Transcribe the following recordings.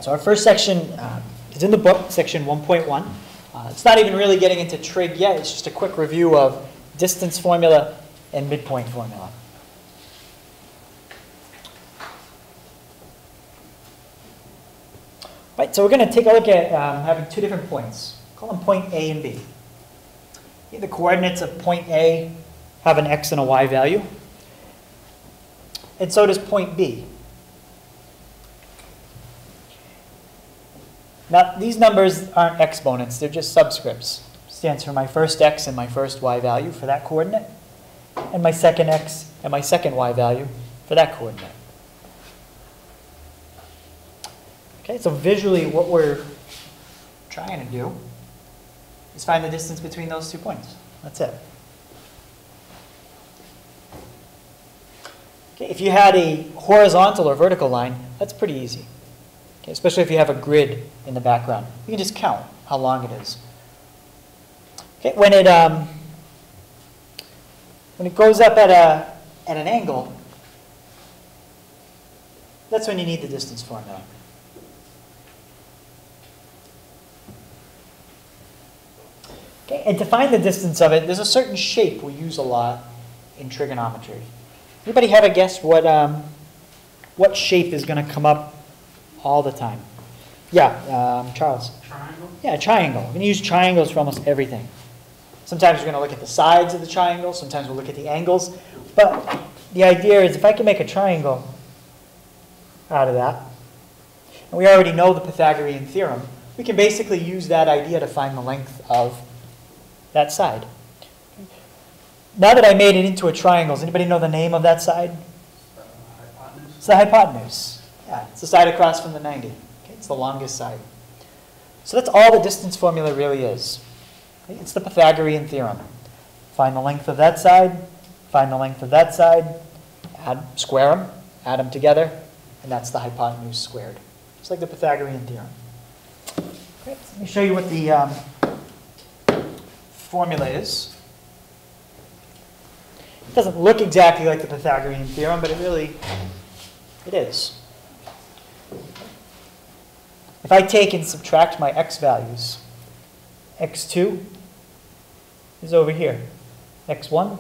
so our first section is in the book, section 1.1. It's not even really getting into trig yet. It's just a quick review of distance formula and midpoint formula. Right, so we're going to take a look at having two different points. Call them point A and B. The coordinates of point A have an x and a y value. And so does point B. Now, these numbers aren't exponents, they're just subscripts. Stands for my first x and my first y value for that coordinate, and my second x and my second y value for that coordinate. Okay, so visually what we're trying to do is find the distance between those 2 points. That's it. Okay, if you had a horizontal or vertical line, that's pretty easy. Okay, especially if you have a grid in the background. You can just count how long it is. Okay, when it goes up at an angle, that's when you need the distance formula. Okay, and to find the distance of it, there's a certain shape we use a lot in trigonometry. Anybody have a guess what shape is going to come up all the time? Yeah, Charles. Triangle? Yeah, triangle. We're going to use triangles for almost everything. Sometimes we're going to look at the sides of the triangle. Sometimes we'll look at the angles. But the idea is if I can make a triangle out of that, and we already know the Pythagorean theorem, we can basically use that idea to find the length of that side. Now that I made it into a triangle, does anybody know the name of that side? Hypotenuse. It's the hypotenuse. Yeah, it's the side across from the 90. Okay, it's the longest side. So that's all the distance formula really is. Okay, it's the Pythagorean theorem. Find the length of that side, find the length of that side, square them, add them together, and that's the hypotenuse squared. Just like the Pythagorean theorem. Okay, so let me show you what the formula is. It doesn't look exactly like the Pythagorean theorem, but it is. If I take and subtract my x values, x2 is over here. x1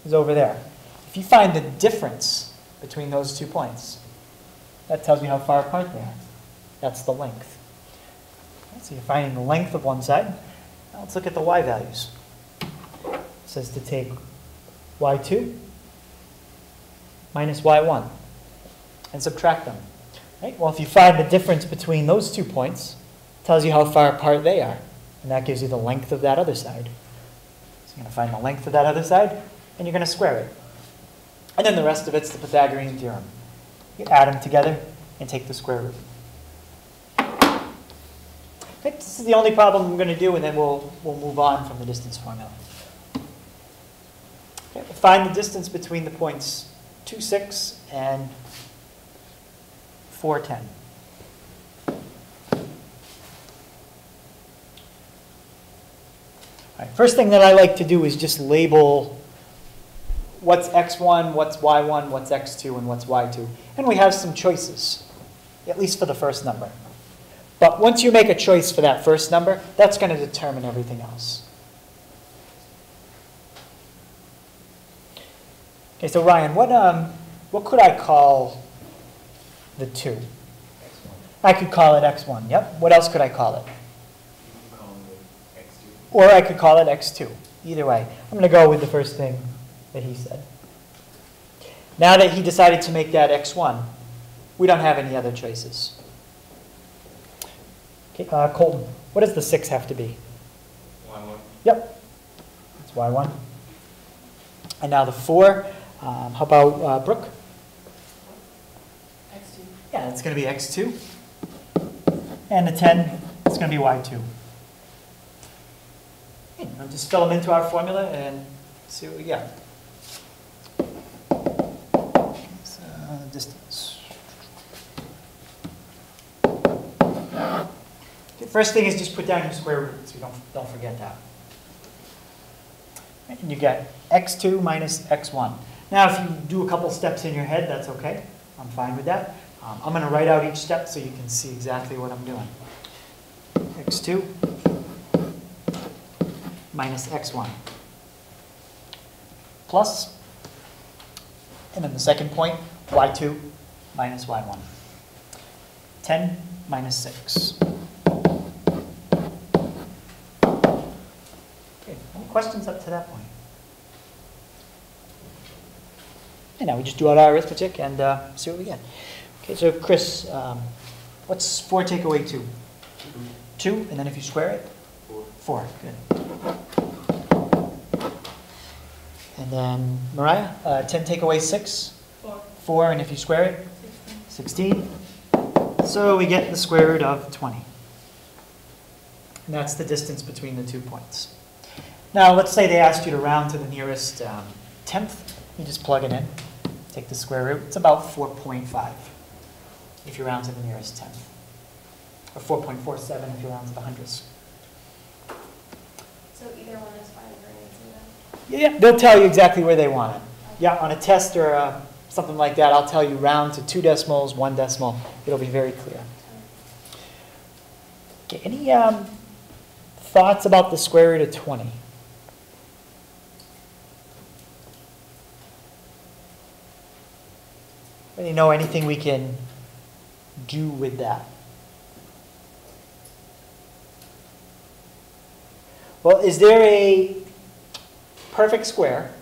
is over there. If you find the difference between those 2 points, that tells you how far apart they are. That's the length. Okay, so you're finding the length of one side. Now let's look at the y values. It says to take y2 minus y1 and subtract them. Right? Well, if you find the difference between those 2 points, it tells you how far apart they are. And that gives you the length of that other side. So you're going to find the length of that other side, and you're going to square it. And then the rest of it's the Pythagorean theorem. You add them together and take the square root. Okay, this is the only problem I'm going to do, and then we'll move on from the distance formula. Okay, find the distance between the points 2, 6 and 4, 10. All right, first thing that I like to do is just label what's x1, what's y1, what's x2, and what's y2. And we have some choices, at least for the first number. But once you make a choice for that first number, that's going to determine everything else. Okay, so Ryan, what could I call the 2? X1. I could call it x1, yep. What else could I call it? You can call it x2. Or I could call it x2. Either way, I'm going to go with the first thing that he said. Now that he decided to make that x1, we don't have any other choices. Okay, Colton, what does the 6 have to be? Y1. Yep, that's y1. And now the 4, how about Brooke? x2. Yeah, it's going to be x2. And the 10, it's going to be y2. Okay, I'll just fill them into our formula and see what we get. So, distance. Okay, first thing is just put down your square root, so you don't forget that. And you get x2 minus x1. Now, if you do a couple steps in your head, that's okay. I'm fine with that. I'm going to write out each step so you can see exactly what I'm doing. x2 minus x1 plus, and then the second point, y2 minus y1. 10 minus 6. Okay, any questions up to that point? And now we just do out our arithmetic and see what we get. Okay, so Chris, what's 4 take away 2? 2, and then if you square it? 4, good. And then Mariah, 10 take away 6? 4, and if you square it? 16. So we get the square root of 20. And that's the distance between the 2 points. Now let's say they asked you to round to the nearest tenth. You just plug it in, take the square root. It's about 4.5 if you round to the nearest tenth. Or 4.47 if you round to the hundredths. So either one is fine for answering that? Yeah, they'll tell you exactly where they want it. Yeah, on a test or something like that, I'll tell you round to 2 decimals, 1 decimal. It'll be very clear. Okay, any thoughts about the square root of 20? Any know anything we can do with that? Well, is there a perfect square,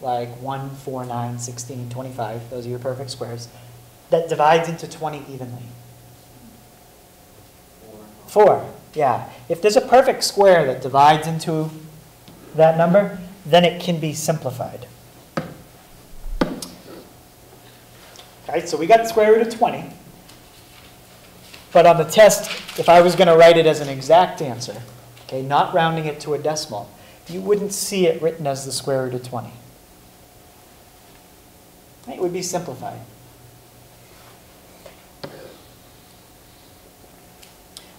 like 1, 4, 9, 16, 25, those are your perfect squares, that divides into 20 evenly? 4, yeah. If there's a perfect square that divides into that number, then it can be simplified. Okay, so we got the square root of 20. But on the test, if I was going to write it as an exact answer, okay, not rounding it to a decimal, you wouldn't see it written as the square root of 20. It would be simplified.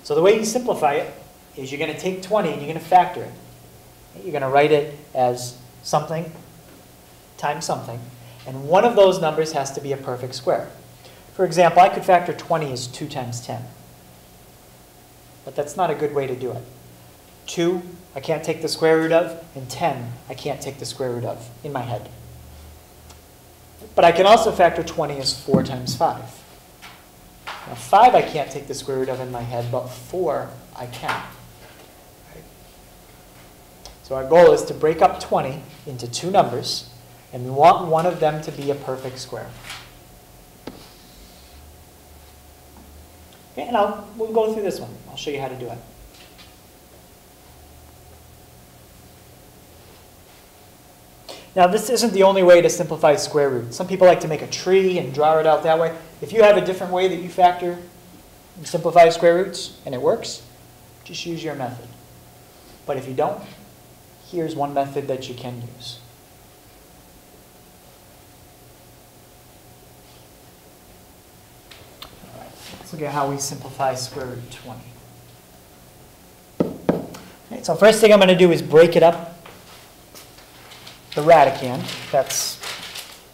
So the way you simplify it is you're going to take 20 and you're going to factor it. You're going to write it as something times something. And one of those numbers has to be a perfect square. For example, I could factor 20 as 2 times 10. But that's not a good way to do it. 2, I can't take the square root of, and 10, I can't take the square root of in my head. But I can also factor 20 as 4 times 5. Now 5 I can't take the square root of in my head, but 4 I can. Right? So our goal is to break up 20 into 2 numbers, and we want one of them to be a perfect square. Okay, and we'll go through this one. I'll show you how to do it. Now, this isn't the only way to simplify square root. Some people like to make a tree and draw it out that way. If you have a different way that you factor and simplify square roots, and it works, just use your method. But if you don't, here's one method that you can use. All right, let's look at how we simplify square root of 20. Okay, so first thing I'm going to do is break it up. The radicand, that's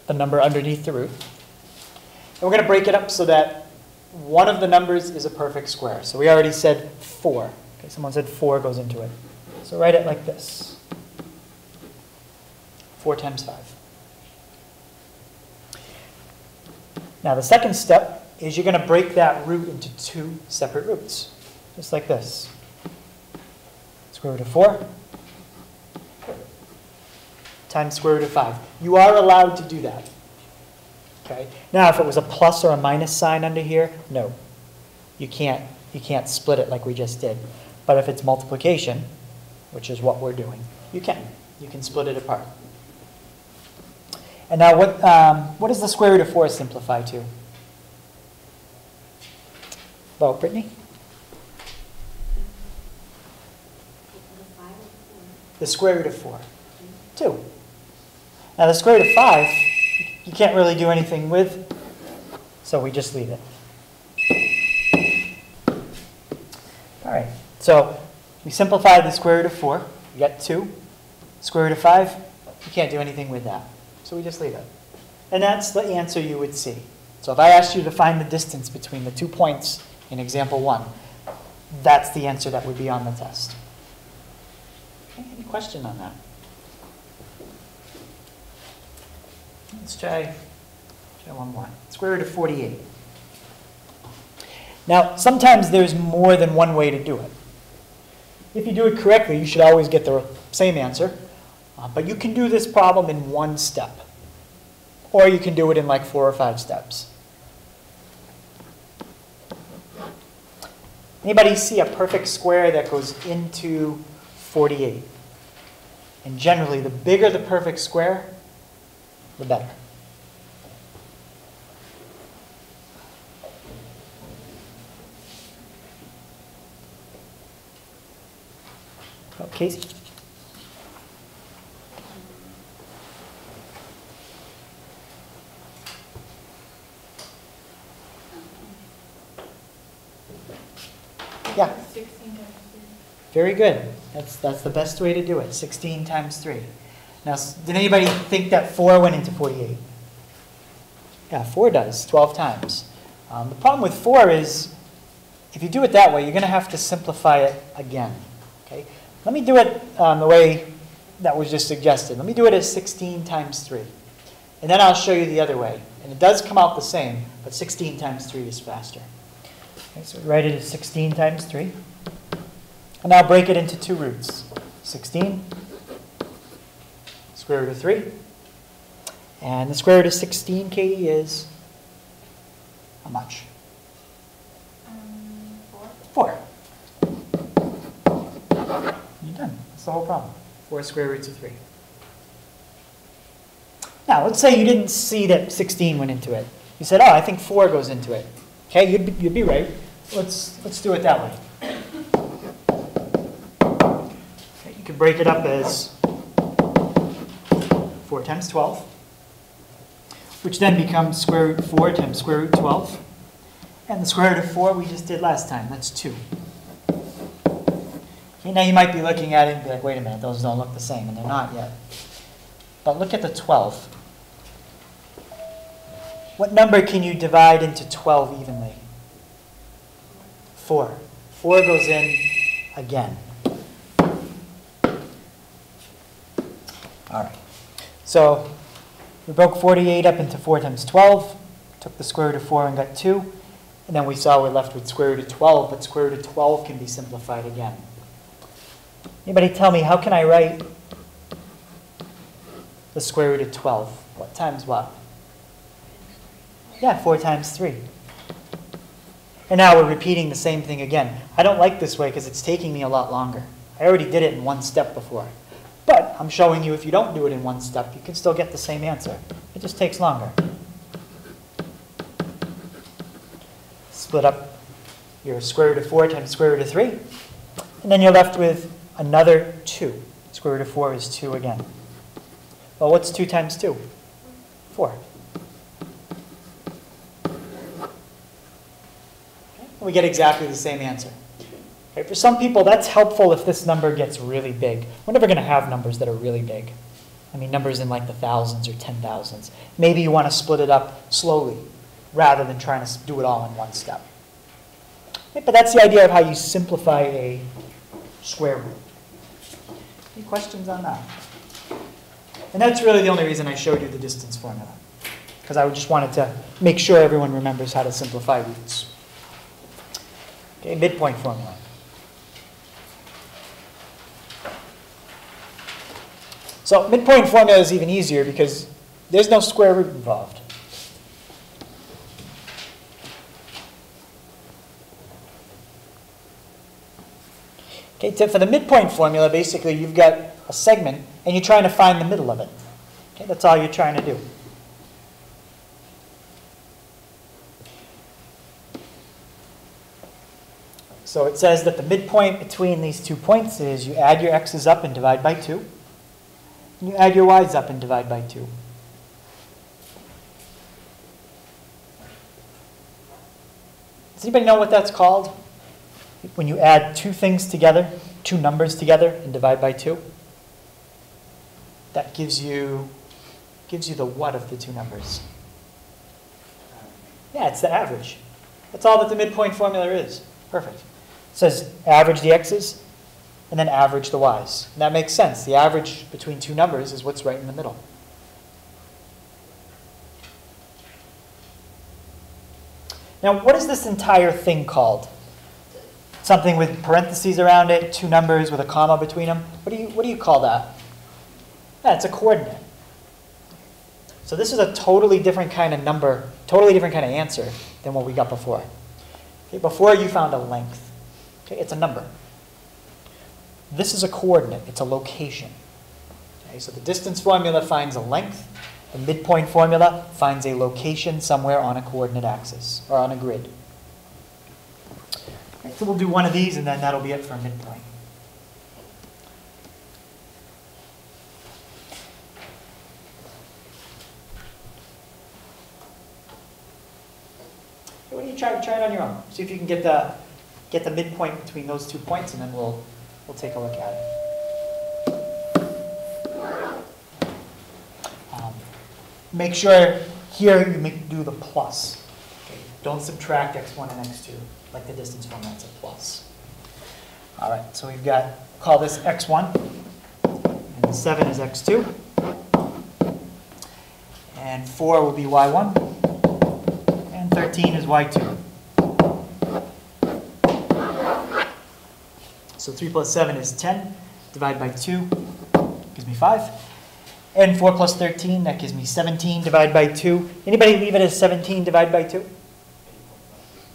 the number underneath the root. And we're going to break it up so that one of the numbers is a perfect square. So we already said 4. Okay, someone said 4 goes into it. So write it like this. 4 times 5. Now the second step is you're going to break that root into 2 separate roots. Just like this. Square root of 4. Times square root of 5. You are allowed to do that. Okay. Now, if it was a plus or a minus sign under here, no. You can't split it like we just did. But if it's multiplication, which is what we're doing, you can. You can split it apart. And now, what does the square root of 4 simplify to? Vote, Brittany? The square root of 4. 2. Now the square root of 5, you can't really do anything with, so we just leave it. All right, so we simplified the square root of 4. We got 2. Square root of 5, you can't do anything with that, so we just leave it. And that's the answer you would see. So if I asked you to find the distance between the 2 points in example 1, that's the answer that would be on the test. Okay, any question on that? Let's try one more. Square root of 48. Now, sometimes there's more than one way to do it. If you do it correctly, you should always get the same answer. But you can do this problem in one step. Or you can do it in like 4 or 5 steps. Anybody see a perfect square that goes into 48? And generally, the bigger the perfect square, the better. Oh, Casey? Yeah. 16 times 3. Very good. That's the best way to do it. 16 times 3. Now, did anybody think that 4 went into 48? Yeah, 4 does, 12 times. The problem with 4 is, if you do it that way, you're going to have to simplify it again. Okay? Let me do it the way that was just suggested. Let me do it as 16 times 3. And then I'll show you the other way. And it does come out the same, but 16 times 3 is faster. Okay, so write it as 16 times 3. And now break it into 2 roots. 16, square root of 3. And the square root of 16, Katie, is how much? 4. 4. You're done. That's the whole problem. 4 square roots of 3. Now, let's say you didn't see that 16 went into it. You said, oh, I think 4 goes into it. Okay, you'd be right. Let's do it that way. Okay, you could break it up as 4 times 12, which then becomes square root 4 times square root 12. And the square root of 4 we just did last time. That's 2. Okay, now you might be looking at it and be like, wait a minute, those don't look the same, and they're not yet. But look at the 12. What number can you divide into 12 evenly? 4. 4 goes in again. All right. So we broke 48 up into 4 times 12, took the square root of 4 and got 2, and then we saw we're left with square root of 12, but square root of 12 can be simplified again. Anybody tell me, how can I write the square root of 12? What times what? Yeah, 4 times 3. And now we're repeating the same thing again. I don't like this way because it's taking me a lot longer. I already did it in one step before. But I'm showing you if you don't do it in one step, you can still get the same answer. It just takes longer. Split up your square root of 4 times square root of 3. And then you're left with another 2. Square root of 4 is 2 again. Well, what's 2 times 2? 4. We get exactly the same answer. Okay, for some people, that's helpful if this number gets really big. We're never going to have numbers that are really big. I mean, numbers in like the thousands or 10,000s. Maybe you want to split it up slowly rather than trying to do it all in one step. Okay, but that's the idea of how you simplify a square root. Any questions on that? And that's really the only reason I showed you the distance formula, because I just wanted to make sure everyone remembers how to simplify roots. Okay, midpoint formula. So midpoint formula is even easier because there's no square root involved. Okay, so for the midpoint formula, basically you've got a segment and you're trying to find the middle of it. Okay, that's all you're trying to do. So it says that the midpoint between these 2 points is you add your x's up and divide by 2. And you add your y's up and divide by 2. Does anybody know what that's called? When you add 2 things together, 2 numbers together, and divide by 2? That gives you the what of the 2 numbers? Yeah, it's the average. That's all that the midpoint formula is. Perfect. It says average the x's and then average the y's. And that makes sense. The average between two numbers is what's right in the middle. Now, what is this entire thing called? Something with parentheses around it, two numbers with a comma between them. What do you call that? Yeah, it's a coordinate. So this is a totally different kind of number, totally different kind of answer than what we got before. Okay, before you found a length. Okay, it's a number. This is a coordinate. It's a location. Okay, so the distance formula finds a length. The midpoint formula finds a location somewhere on a coordinate axis or on a grid. Okay, so we'll do one of these, and then that'll be it for a midpoint. What do you try it on your own? See if you can get the midpoint between those 2 points, and then we'll take a look at it. Make sure here you do the plus. Okay? Don't subtract x1 and x2 like the distance formula. It's a plus. All right, so we've got, call this x1, and 7 is x2, and 4 will be y1, and 13 is y2. So 3 plus 7 is 10, divide by 2, gives me 5. And 4 plus 13, that gives me 17, divide by 2. Anybody leave it as 17, divide by 2?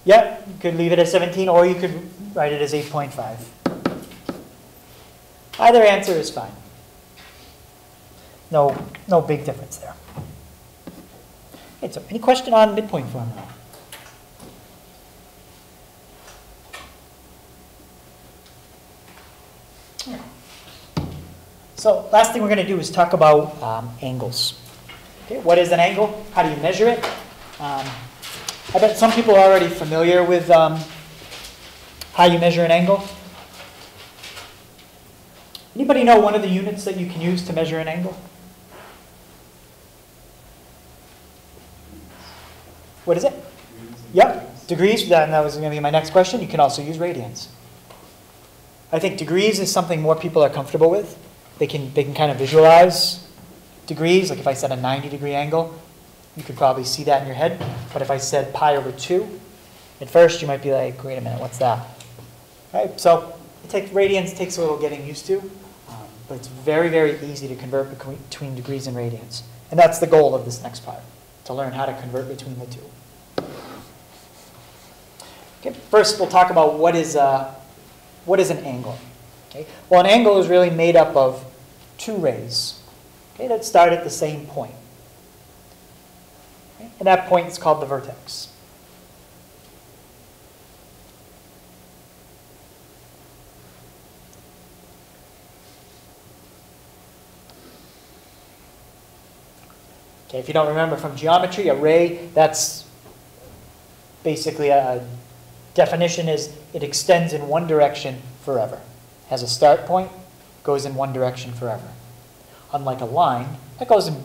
Yeah, you could leave it as 17, or you could write it as 8.5. Either answer is fine. No big difference there. Okay, so any question on midpoint formula? So last thing we're going to do is talk about angles. Okay, what is an angle? How do you measure it? I bet some people are already familiar with how you measure an angle. Anybody know one of the units that you can use to measure an angle? What is it? Yep, degrees. That was going to be my next question. You can also use radians. I think degrees is something more people are comfortable with. They can kind of visualize degrees. Like if I said a 90-degree angle, you could probably see that in your head. But if I said pi over 2, at first you might be like, wait a minute, what's that? Right? So radians takes a little getting used to, but it's very, very easy to convert between degrees and radians. And that's the goal of this next part, to learn how to convert between the two. Okay, first we'll talk about what is an angle. Okay? Well, an angle is really made up of two rays, okay, that start at the same point. Okay? And that point is called the vertex. Okay, if you don't remember from geometry, a ray, that's basically a definition is it extends in one direction forever. Has a start point, goes in one direction forever. Unlike a line, that goes in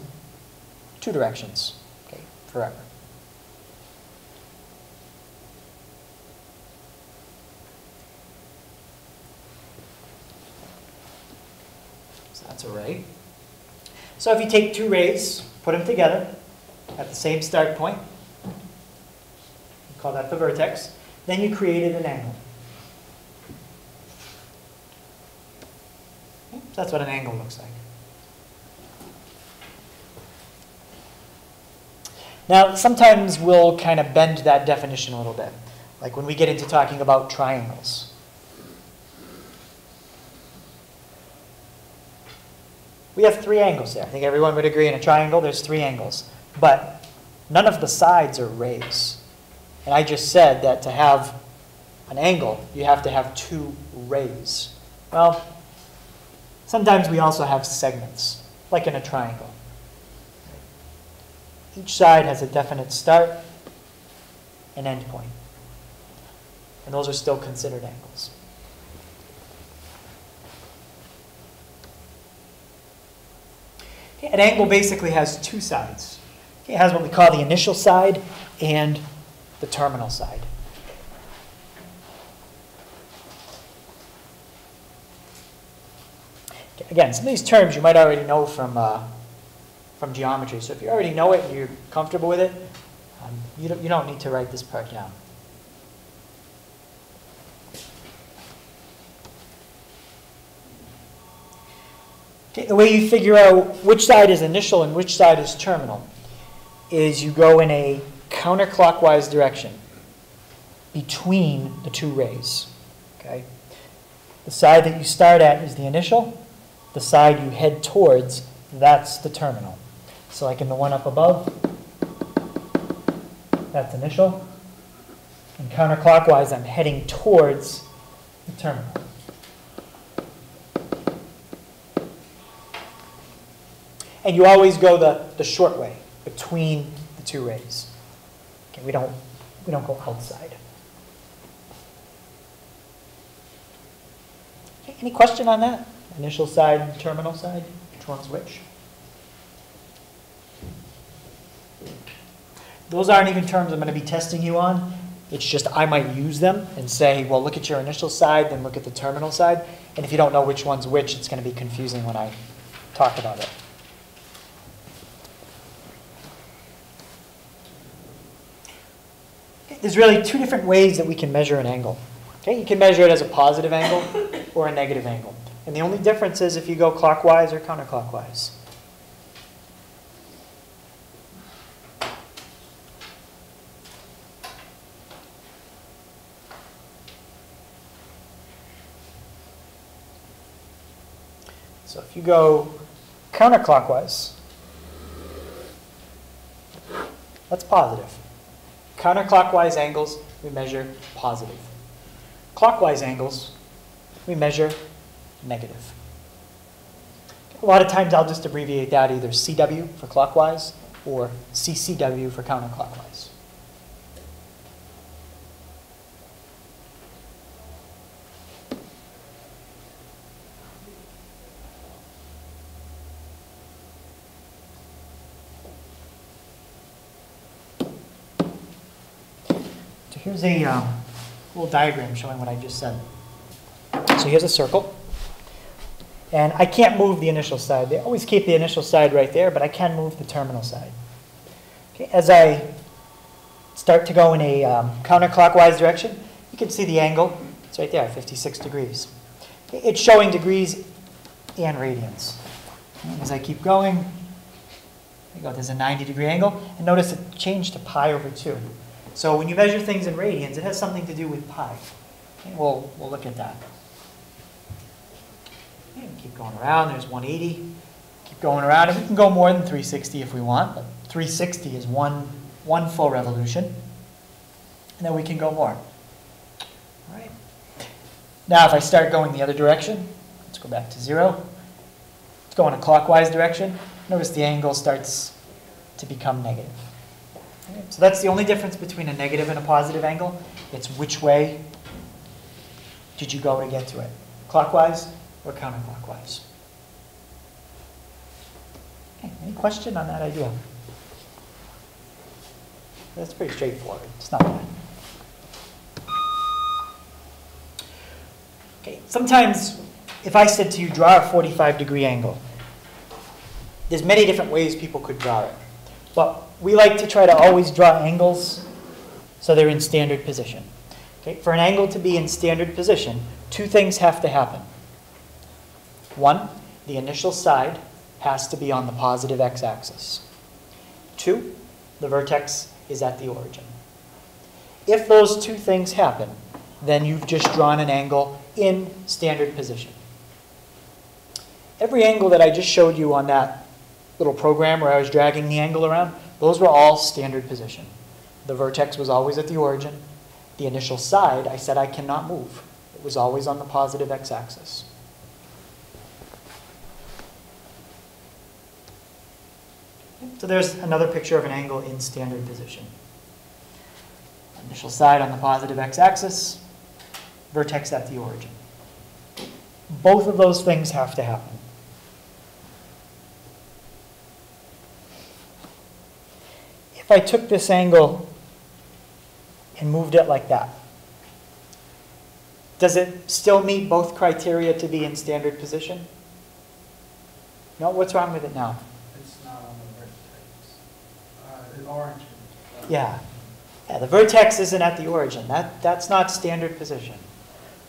two directions, okay, forever. So that's a ray. So if you take two rays, put them together at the same start point, you call that the vertex, then you created an angle. So that's what an angle looks like. Now, sometimes we'll kind of bend that definition a little bit, like when we get into talking about triangles. We have three angles there. I think everyone would agree in a triangle there's three angles. But none of the sides are rays. And I just said that to have an angle, you have to have two rays. Well, sometimes we also have segments, like in a triangle. Each side has a definite start and end point. And those are still considered angles. Okay, an angle basically has two sides. It has what we call the initial side and the terminal side. Again, some of these terms you might already know from geometry. So if you already know it and you're comfortable with it, you don't need to write this part down. Okay, the way you figure out which side is initial and which side is terminal is you go in a counterclockwise direction between the two rays. Okay? The side that you start at is the initial. The side you head towards, that's the terminal. So like in the one up above, that's initial. And counterclockwise, I'm heading towards the terminal. And you always go the short way between the two rays. Okay, we don't go outside. Okay, any question on that? Initial side and terminal side? Which one's which? Those aren't even terms I'm going to be testing you on. It's just I might use them and say, well, look at your initial side, then look at the terminal side. And if you don't know which one's which, it's going to be confusing when I talk about it. Okay, there's really two different ways that we can measure an angle. Okay, you can measure it as a positive angle or a negative angle. And the only difference is if you go clockwise or counterclockwise. So if you go counterclockwise, that's positive. Counterclockwise angles, we measure positive. Clockwise angles, we measure negative. A lot of times I'll just abbreviate that either CW for clockwise or CCW for counterclockwise. So here's a little diagram showing what I just said. So here's a circle. And I can't move the initial side. They always keep the initial side right there, but I can move the terminal side. Okay, as I start to go in a counterclockwise direction, you can see the angle. It's right there, 56 degrees. Okay, it's showing degrees and radians. And as I keep going, there you go, there's a 90-degree angle. And notice it changed to pi over 2. So when you measure things in radians, it has something to do with pi. Okay, we'll look at that. Keep going around, there's 180. Keep going around, and we can go more than 360 if we want, but 360 is one full revolution. And then we can go more. All right. Now if I start going the other direction, let's go back to 0. Let's go in a clockwise direction. Notice the angle starts to become negative. Okay. So that's the only difference between a negative and a positive angle. It's which way did you go to get to it? Clockwise or counterclockwise? Okay, any question on that idea? That's pretty straightforward. It's not bad. Okay, sometimes if I said to you, draw a 45-degree angle, there's many different ways people could draw it. But we like to try to always draw angles so they're in standard position. Okay, for an angle to be in standard position, two things have to happen. One, the initial side has to be on the positive x-axis. Two, the vertex is at the origin. If those two things happen, then you've just drawn an angle in standard position. Every angle that I just showed you on that little program where I was dragging the angle around, those were all standard position. The vertex was always at the origin. The initial side, I said I cannot move. It was always on the positive x-axis. So there's another picture of an angle in standard position. Initial side on the positive x-axis, vertex at the origin. Both of those things have to happen. If I took this angle and moved it like that. Does it still meet both criteria to be in standard position? No, what's wrong with it now? It's not on the vertex. It's orange. Yeah. Yeah, the vertex isn't at the origin. That's not standard position.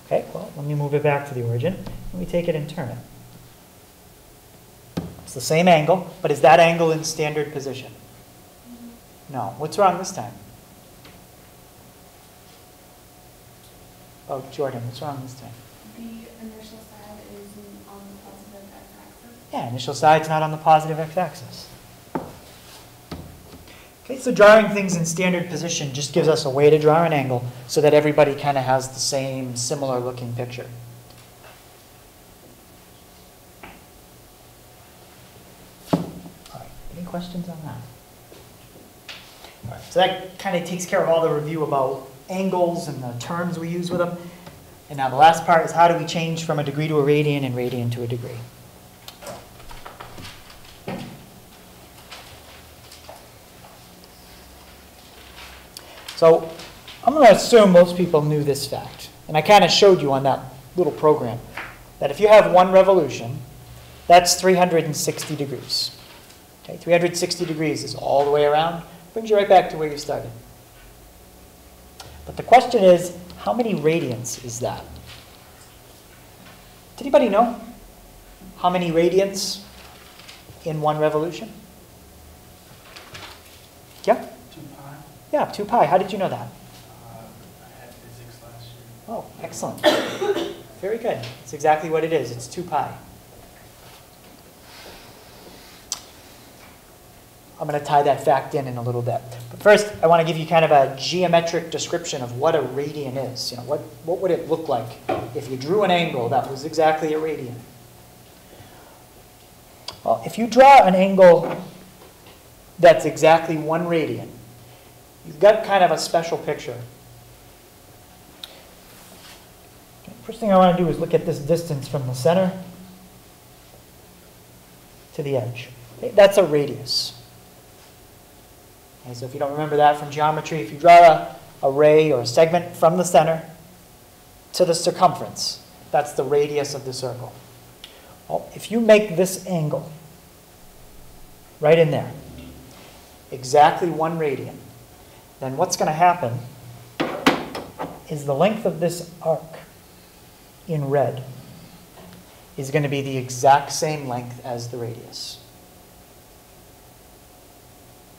Okay, well, let me move it back to the origin. Let me take it and turn it. It's the same angle, but is that angle in standard position? No. What's wrong this time? Oh, Jordan, what's wrong this time? The initial side is on the positive x-axis. Yeah, initial side's not on the positive x-axis. Okay, so drawing things in standard position just gives us a way to draw an angle so that everybody kind of has the same similar looking picture. All right, any questions on that? All right, so that kind of takes care of all the review about angles and the terms we use with them. And now the last part is how do we change from a degree to a radian and radian to a degree? So I'm going to assume most people knew this fact. And I kind of showed you on that little program that if you have one revolution, that's 360 degrees. Okay, 360 degrees is all the way around. Brings you right back to where you started. But the question is, how many radians is that? Did anybody know how many radians in one revolution? Yeah? 2 pi. Yeah, 2 pi. How did you know that? I had physics last year. Oh, excellent. Very good. It's exactly what it is. It's 2 pi. I'm going to tie that fact in a little bit. But first, I want to give you kind of a geometric description of what a radian is. You know, what would it look like if you drew an angle that was exactly a radian? Well, if you draw an angle that's exactly 1 radian, you've got kind of a special picture. First thing I want to do is look at this distance from the center to the edge. Okay, that's a radius. Okay, so if you don't remember that from geometry, if you draw a ray or a segment from the center to the circumference, that's the radius of the circle. Well, if you make this angle right in there, exactly 1 radian, then what's going to happen is the length of this arc in red is going to be the exact same length as the radius.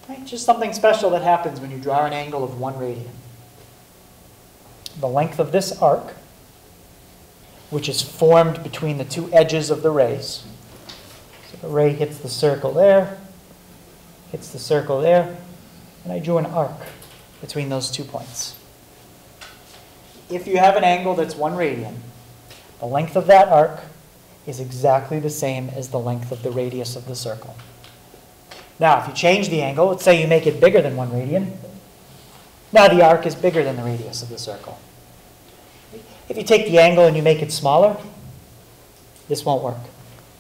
Right? Just something special that happens when you draw an angle of 1 radian. The length of this arc, which is formed between the 2 edges of the rays. So the ray hits the circle there, hits the circle there, and I drew an arc between those 2 points. If you have an angle that's 1 radian, the length of that arc is exactly the same as the length of the radius of the circle. Now, if you change the angle, let's say you make it bigger than 1 radian, now the arc is bigger than the radius of the circle. If you take the angle and you make it smaller, this won't work.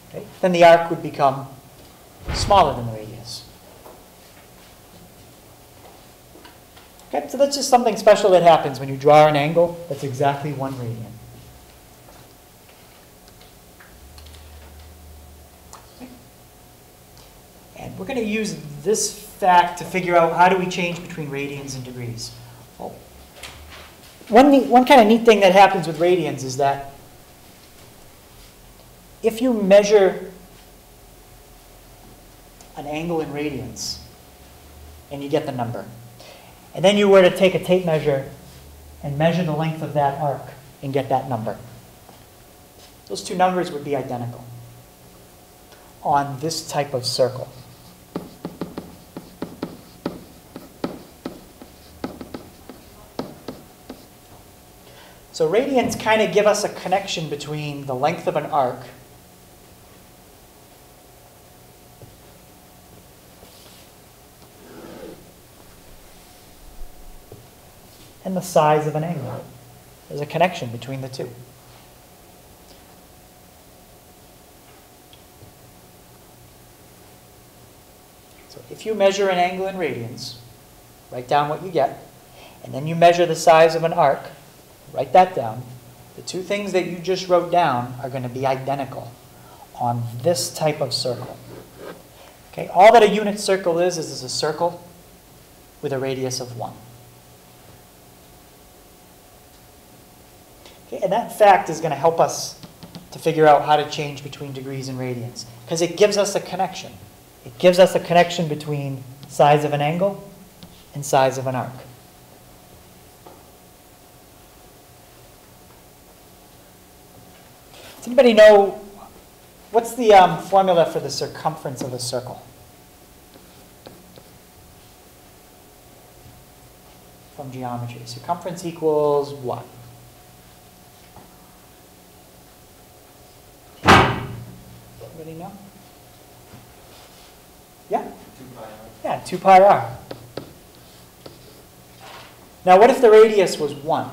Okay? Then the arc would become smaller than the radius. Okay, so that's just something special that happens when you draw an angle that's exactly 1 radian. And we're going to use this fact to figure out how do we change between radians and degrees. Well, one kind of neat thing that happens with radians is that if you measure an angle in radians and you get the number, and then you were to take a tape measure and measure the length of that arc and get that number, those 2 numbers would be identical on this type of circle. So radians kind of give us a connection between the length of an arc and the size of an angle. There's a connection between the 2. So if you measure an angle in radians, write down what you get, and then you measure the size of an arc, write that down, the two things that you just wrote down are going to be identical on this type of circle. Okay, all that a unit circle is a circle with a radius of 1. Okay, and that fact is going to help us to figure out how to change between degrees and radians, because it gives us a connection. It gives us a connection between size of an angle and size of an arc. Does anybody know what's the formula for the circumference of a circle? From geometry. Circumference equals what? Anybody know? Yeah? 2 pi r. Yeah, 2 pi r. Now what if the radius was 1?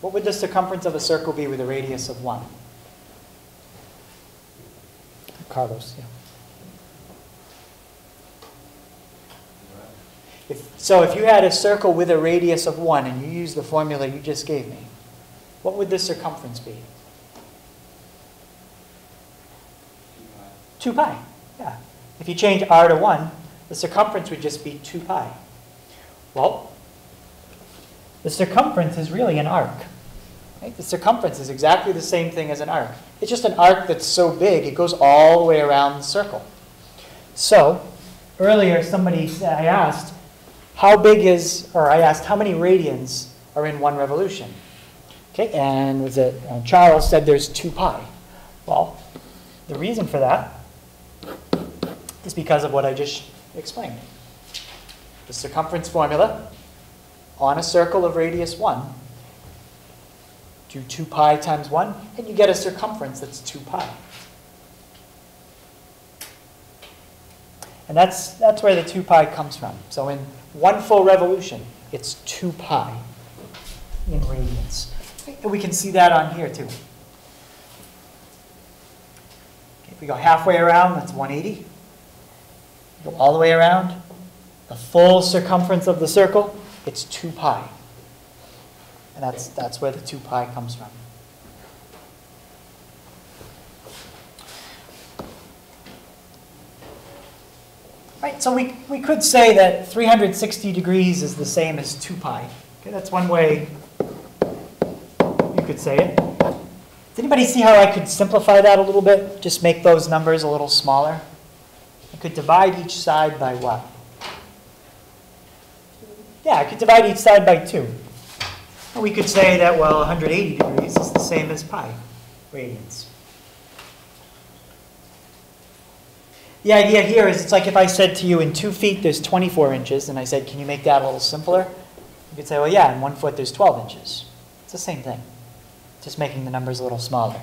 What would the circumference of a circle be with a radius of 1? Carlos, yeah. So if you had a circle with a radius of 1 and you use the formula you just gave me, what would the circumference be? 2 pi, yeah. If you change r to 1, the circumference would just be 2 pi. Well, the circumference is really an arc. Right? The circumference is exactly the same thing as an arc. It's just an arc that's so big, it goes all the way around the circle. So, earlier I asked, how many radians are in 1 revolution? Okay, and Charles said there's 2 pi. Well, the reason for that is because of what I just explained. The circumference formula on a circle of radius 1, do 2 pi times 1, and you get a circumference that's 2 pi. And that's where the 2 pi comes from. So in 1 full revolution, it's 2 pi in radians. And we can see that on here too. If we go halfway around, that's 180. Go all the way around, the full circumference of the circle, it's 2 pi. And that's where the 2 pi comes from. Right, so we could say that 360 degrees is the same as 2 pi. Okay, that's one way you could say it. Does anybody see how I could simplify that a little bit? Just make those numbers a little smaller? I could divide each side by what? Yeah, I could divide each side by 2. And we could say that, well, 180 degrees is the same as pi radians. The idea here is it's like if I said to you in 2 feet there's 24 inches, and I said, can you make that a little simpler? You could say, well, yeah, in 1 foot there's 12 inches. It's the same thing, just making the numbers a little smaller.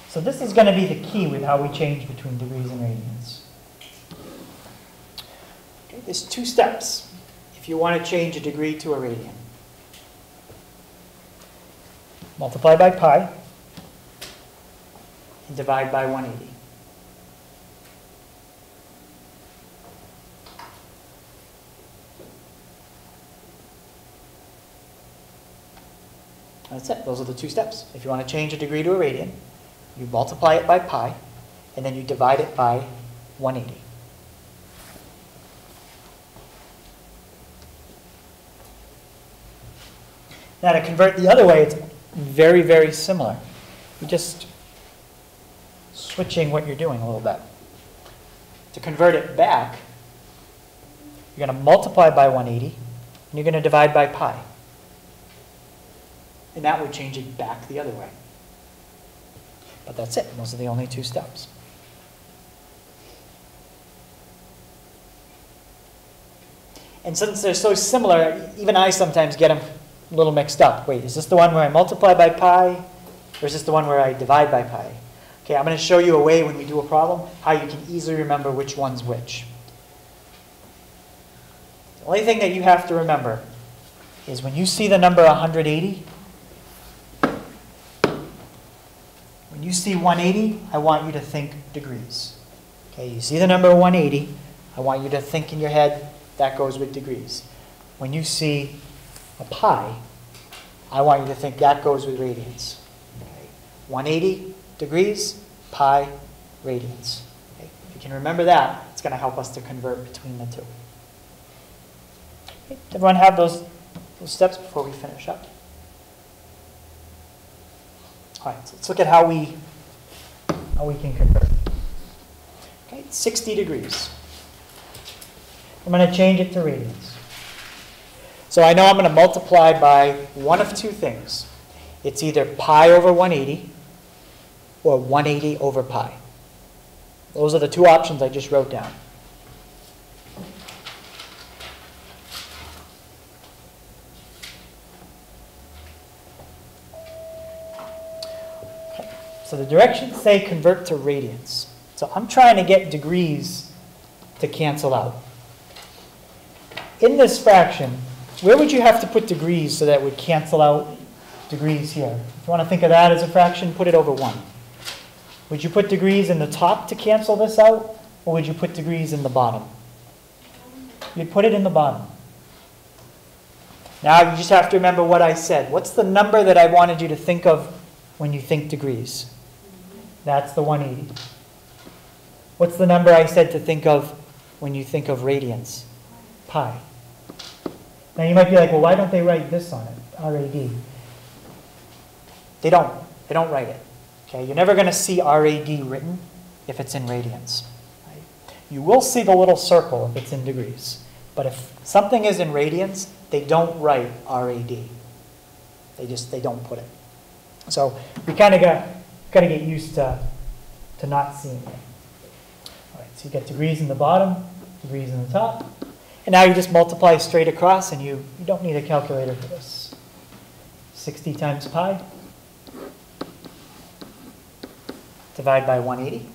So this is going to be the key with how we change between degrees and radians. Okay, there's 2 steps if you want to change a degree to a radian. Multiply by pi and divide by 180. That's it. Those are the 2 steps. If you want to change a degree to a radian, you multiply it by pi, and then you divide it by 180. Now to convert the other way, it's very, very similar. You're just switching what you're doing a little bit. To convert it back, you're going to multiply by 180, and you're going to divide by pi. And that would change it back the other way. But that's it. Those are the only 2 steps. And since they're so similar, even I sometimes get them a little mixed up. Wait, is this the one where I multiply by pi? Or is this the one where I divide by pi? Okay, I'm going to show you a way when we do a problem how you can easily remember which one's which. The only thing that you have to remember is when you see the number 180, when you see 180, I want you to think degrees. Okay, you see the number 180, I want you to think in your head that goes with degrees. When you see a pi, I want you to think that goes with radians. Okay. 180 degrees, pi, radians. Okay. If you can remember that, it's going to help us to convert between the two. Okay. Everyone have those steps before we finish up? All right, so let's look at how we can convert. Okay, 60 degrees. I'm going to change it to radians. So I know I'm going to multiply by one of two things. It's either pi over 180 or 180 over pi. Those are the two options I just wrote down. Okay. So the directions say convert to radians. So I'm trying to get degrees to cancel out. In this fraction, where would you have to put degrees so that would cancel out degrees here? If you want to think of that as a fraction, put it over 1. Would you put degrees in the top to cancel this out, or would you put degrees in the bottom? You'd put it in the bottom. Now you just have to remember what I said. What's the number that I wanted you to think of when you think degrees? That's the 180. What's the number I said to think of when you think of radians? Pi. Now you might be like, well, why don't they write this on it, RAD? They don't write it. Okay, you're never going to see RAD written if it's in radians. Right? You will see the little circle if it's in degrees. But if something is in radians, they don't write RAD. They don't put it. So we kind of got to get used to not seeing it. All right, so you get degrees in the bottom, degrees in the top. And now you just multiply straight across, and you don't need a calculator for this. 60 times pi. Divide by 180.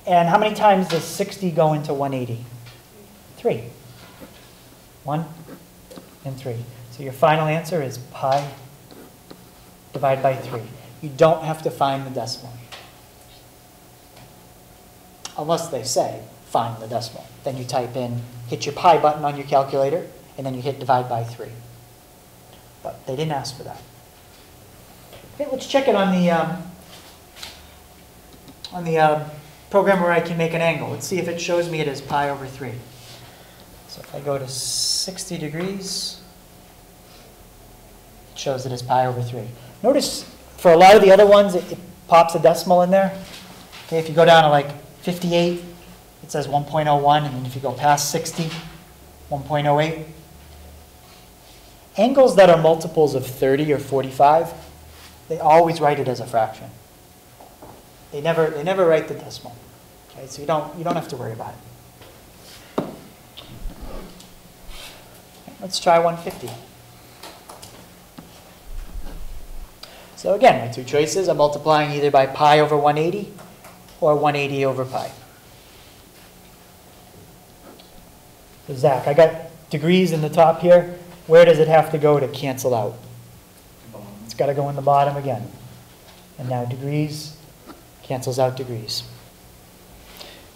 And how many times does 60 go into 180? 3. 1 and 3. So your final answer is pi divided by 3. You don't have to find the decimal. Unless they say, find the decimal. Then you type in, hit your pi button on your calculator, and then you hit divide by 3. But they didn't ask for that. Okay, let's check it on the program where I can make an angle. Let's see if it shows me it as pi over 3. So if I go to 60 degrees, it shows it as pi over 3. Notice for a lot of the other ones, it pops a decimal in there. Okay, if you go down to like 58, it says 1.01, and then if you go past 60, 1.08. Angles that are multiples of 30 or 45, they always write it as a fraction. They never write the decimal. Okay, so you don't have to worry about it. Let's try 150. So again, my two choices, I'm multiplying either by pi over 180 or 180 over pi. So Zach, I got degrees in the top here. Where does it have to go to cancel out? It's got to go in the bottom again. And now degrees cancels out degrees.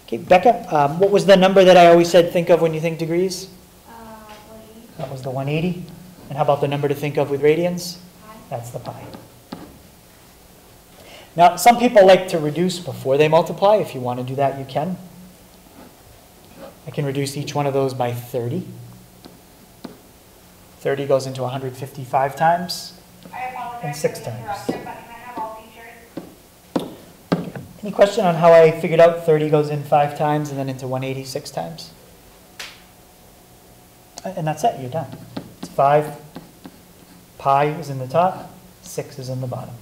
Okay, Becca, what was the number that I always said think of when you think degrees? 180. That was the 180. And how about the number to think of with radians? Pi. That's the pi. Now, some people like to reduce before they multiply. If you want to do that, you can. I can reduce each one of those by 30. 30 goes into 155 times. I apologize And 6 for the times. interruption, but can I have all features? Any question on how I figured out 30 goes in 5 times and then into 186 times? And that's it, you're done. It's 5, pi is in the top, 6 is in the bottom.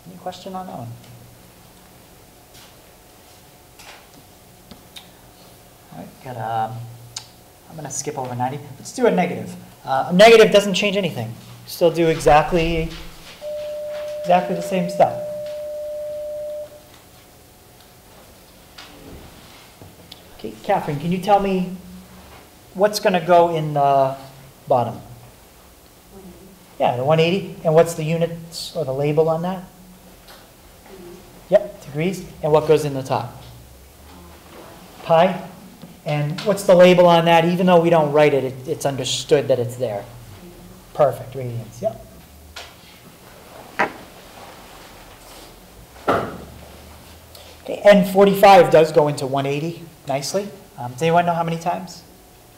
Any question on that one? All right, I'm going to skip over 90. Let's do a negative. A negative doesn't change anything. Still do exactly the same stuff. Okay, Catherine, can you tell me what's going to go in the bottom? 180. Yeah, the 180. And what's the units or the label on that? Yep, degrees. And what goes in the top? Pi. And what's the label on that? Even though we don't write it, it's understood that it's there. Perfect, radians, yep. Okay, N45 does go into 180 nicely. Does anyone know how many times?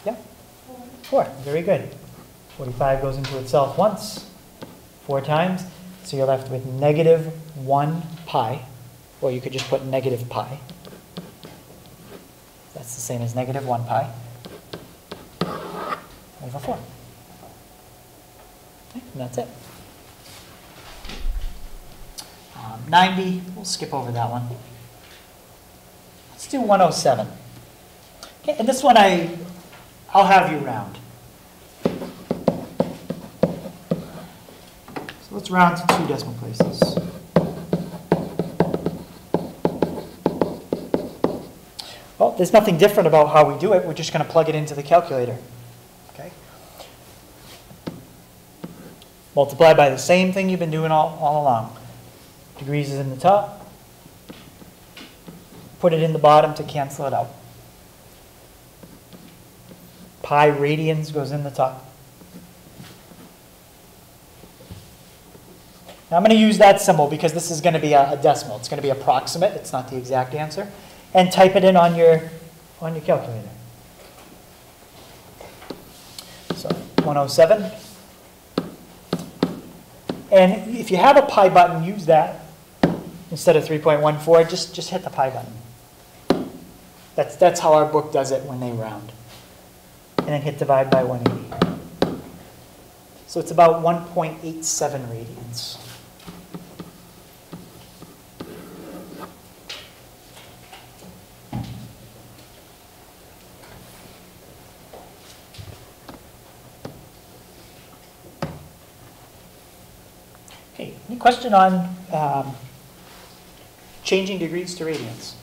Yeah? 4, very good. 45 goes into itself once, 4 times. So you're left with negative 1 pi, or you could just put negative pi. That's the same as negative 1 pi over 4. Okay, and that's it. 90, we'll skip over that one. Let's do 107. Okay, and this one I'll have you round. So let's round to 2 decimal places. Well, there's nothing different about how we do it. We're just going to plug it into the calculator. Okay. Multiply by the same thing you've been doing all along. Degrees is in the top. Put it in the bottom to cancel it out. Pi radians goes in the top. Now I'm going to use that symbol because this is going to be a decimal. It's going to be approximate. It's not the exact answer. And type it in on your calculator. So 107. And if you have a pi button, use that instead of 3.14. Just hit the pi button. That's how our book does it when they round. And then hit divide by 180. So it's about 1.87 radians. Okay, any question on changing degrees to radians?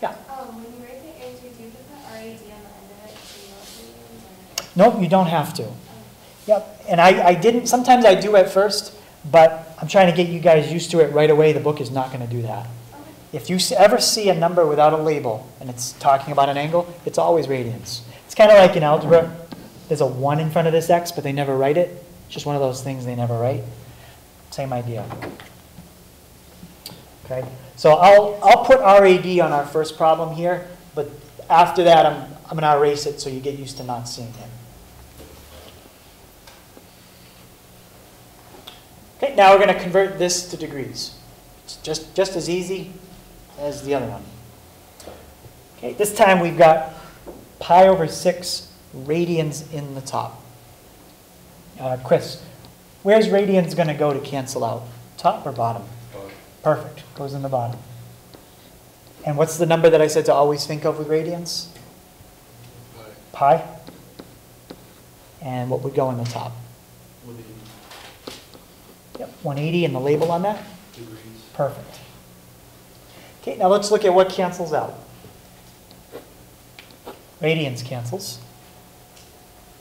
Yeah. When you write the answer, do you put the RAD on the end of it so you know radians? Nope, you don't have to. Yep, and I didn't, sometimes I do at first, but I'm trying to get you guys used to it right away. The book is not going to do that. Okay. If you ever see a number without a label and it's talking about an angle, it's always radians. It's kind of like in algebra. There's a 1 in front of this x, but they never write it. It's just one of those things they never write. Same idea. Okay, so I'll put RAD on our first problem here, but after that I'm going to erase it so you get used to not seeing it. Okay, now we're going to convert this to degrees. It's just as easy as the other one. Okay, this time we've got pi over 6 radians in the top. Chris, where's radians going to go to cancel out? Top or bottom? Perfect. Goes in the bottom. And what's the number that I said to always think of with radians? Pi. And what would go in the top? 180 Yep, 180 and the label on that? degrees. Perfect. Okay, now let's look at what cancels out. Radians cancels.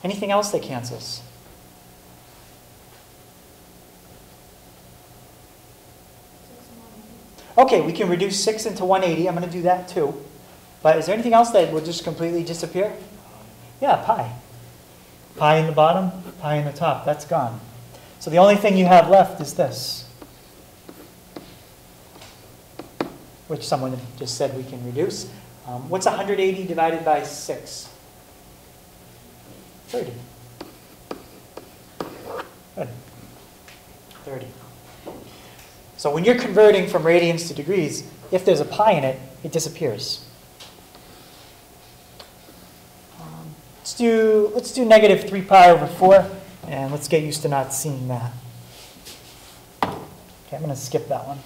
Anything else that cancels? Okay, we can reduce 6 into 180. I'm going to do that too. But is there anything else that will just completely disappear? Yeah, pi. Pi in the bottom, pi in the top. That's gone. So the only thing you have left is this, which someone just said we can reduce. What's 180 divided by 6? 30. Good. 30. So when you're converting from radians to degrees, if there's a pi in it, it disappears. Let's do negative 3 pi over 4, and let's get used to not seeing that. Okay, I'm going to skip that one.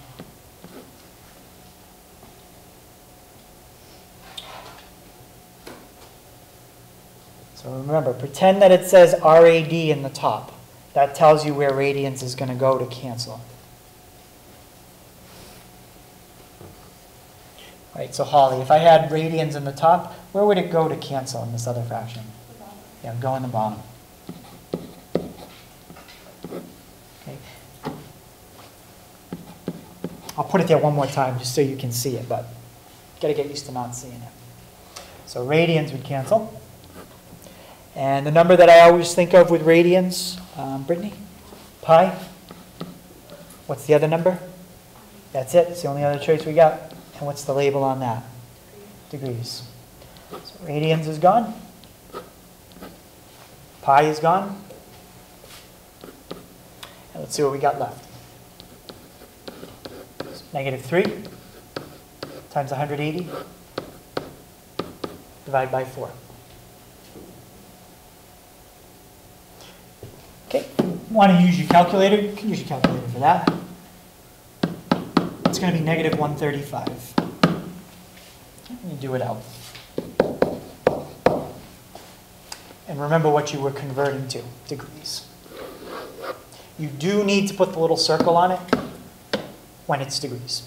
So remember, pretend that it says RAD in the top. That tells you where radians is going to go to cancel. All right, so Holly, if I had radians in the top, where would it go to cancel in this other fraction? Yeah, go in the bottom. Okay. I'll put it there one more time just so you can see it, but you got to get used to not seeing it. So radians would cancel. And the number that I always think of with radians, Brittany? Pi? What's the other number? That's it. It's the only other choice we got. And what's the label on that? Degrees. So radians is gone. Pi is gone. And let's see what we got left. So -3 times 180 divided by 4. Okay, want to use your calculator? You can use your calculator for that. It's going to be -135. Let me do it out. And remember what you were converting to, degrees. You do need to put the little circle on it when it's degrees.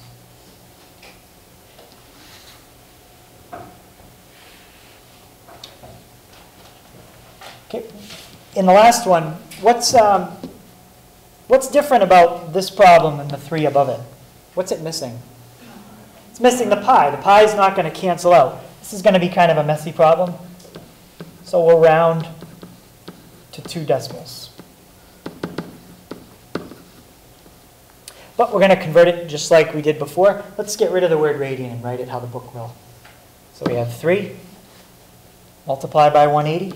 Okay. In the last one, what's different about this problem and the 3 above it? What's it missing? It's missing the pi. The pi is not going to cancel out. This is going to be kind of a messy problem. So we'll round to 2 decimals. But we're going to convert it just like we did before. Let's get rid of the word radian and write it how the book will. So we have 3 multiply by 180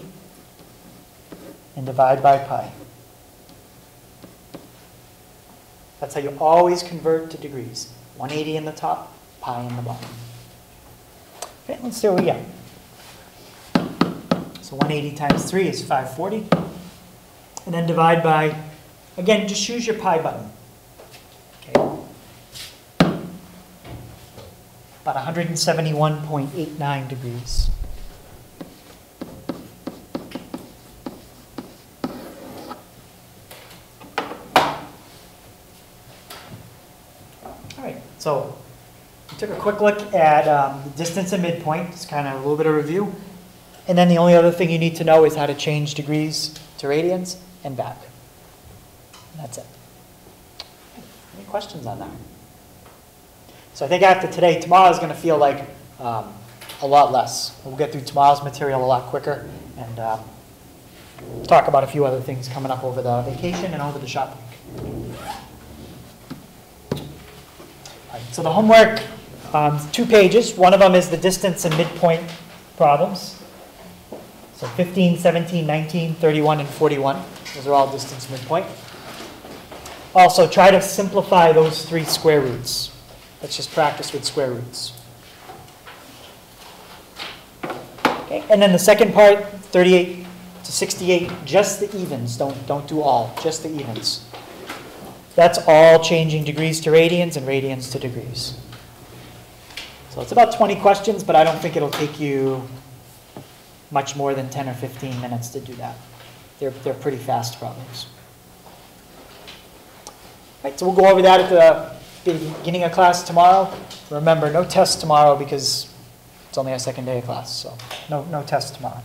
and divide by pi. That's how you always convert to degrees. 180 in the top, pi in the bottom. Okay, let's see what we get. So 180 times 3 is 540. And then divide by, again, just use your pi button. Okay. About 171.89 degrees. All right, so we took a quick look at the distance and midpoint. It's kind of a little bit of review. And then the only other thing you need to know is how to change degrees to radians and back. And that's it. Any questions on that? So I think after today, tomorrow is going to feel like a lot less. We'll get through tomorrow's material a lot quicker and talk about a few other things coming up over the vacation and over the shop week. All right, so the homework, 2 pages. One of them is the distance and midpoint problems. So 15, 17, 19, 31, and 41. Those are all distance midpoint. Also, try to simplify those 3 square roots. Let's just practice with square roots. Okay, and then the second part, 38 to 68, just the evens. Don't do all, just the evens. That's all changing degrees to radians and radians to degrees. So it's about 20 questions, but I don't think it'll take you much more than 10 or 15 minutes to do that. They're pretty fast problems. Right, so we'll go over that at the beginning of class tomorrow. Remember, no test tomorrow because it's only our second day of class, so no test tomorrow.